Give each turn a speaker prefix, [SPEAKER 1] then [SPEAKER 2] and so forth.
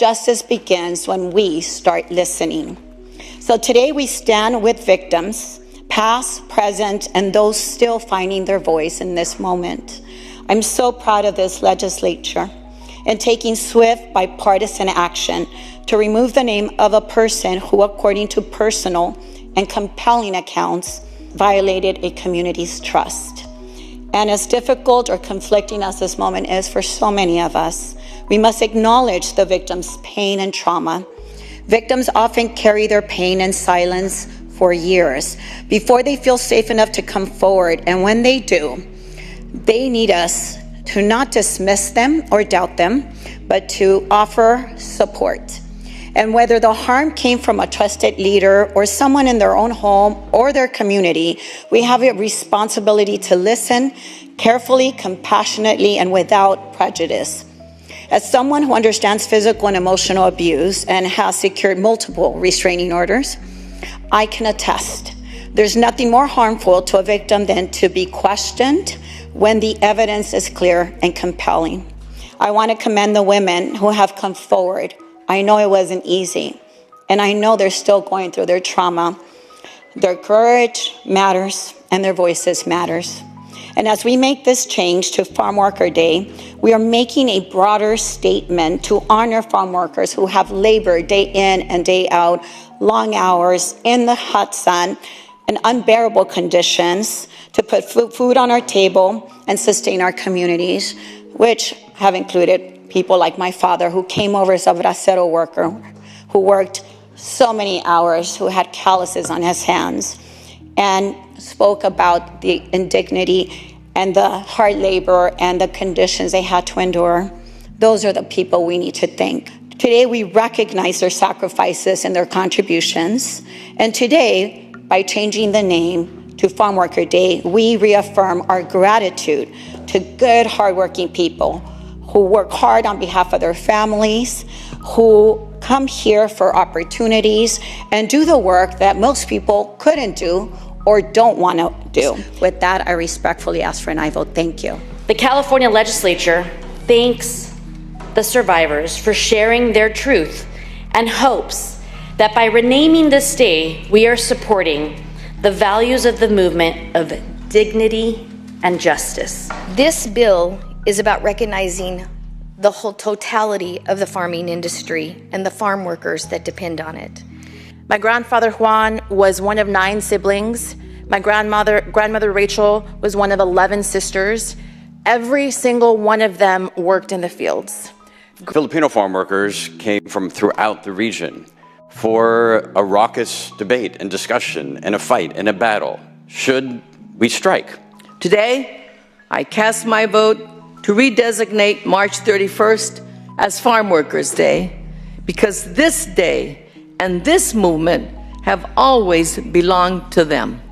[SPEAKER 1] justice begins when we start listening. So today we stand with victims, past, present, and those still finding their voice in this moment. I'm so proud of this legislature and taking swift bipartisan action to remove the name of a person who, according to personal and compelling accounts, violated a community's trust. And as difficult or conflicting as this moment is for so many of us, we must acknowledge the victim's pain and trauma. Victims often carry their pain in silence for years before they feel safe enough to come forward. And when they do, they need us to not dismiss them or doubt them, but to offer support. And whether the harm came from a trusted leader or someone in their own home or their community, we have a responsibility to listen carefully, compassionately, and without prejudice. As someone who understands physical and emotional abuse and has secured multiple restraining orders, I can attest there's nothing more harmful to a victim than to be questioned when the evidence is clear and compelling. I want to commend the women who have come forward. I know it wasn't easy, and I know they're still going through their trauma. Their courage matters, and their voices matters. And as we make this change to Farmworker Day, we are making a broader statement to honor farm workers who have labored day in and day out, long hours in the hot sun and unbearable conditions to put food on our table and sustain our communities, which have included people like my father, who came over as a bracero worker, who worked so many hours, who had calluses on his hands, and spoke about the indignity and the hard labor and the conditions they had to endure. Those are the people we need to thank. Today, we recognize their sacrifices and their contributions. And today, by changing the name to Farmworker Day, we reaffirm our gratitude to good, hardworking people who work hard on behalf of their families, who come here for opportunities and do the work that most people couldn't do or don't want to do. With that, I respectfully ask for an aye vote. Thank you.
[SPEAKER 2] The California legislature thanks the survivors for sharing their truth and hopes that by renaming this day, we are supporting the values of the movement of dignity and justice.
[SPEAKER 3] This bill is about recognizing the whole totality of the farming industry and the farm workers that depend on it.
[SPEAKER 4] My grandfather Juan was one of 9 siblings. My grandmother Rachel was one of 11 sisters. Every single one of them worked in the fields.
[SPEAKER 5] Filipino farm workers came from throughout the region for a raucous debate and discussion and a fight and a battle. Should we strike?
[SPEAKER 6] Today, I cast my vote to redesignate March 31st as Farm Workers Day, because this day and this movement have always belonged to them.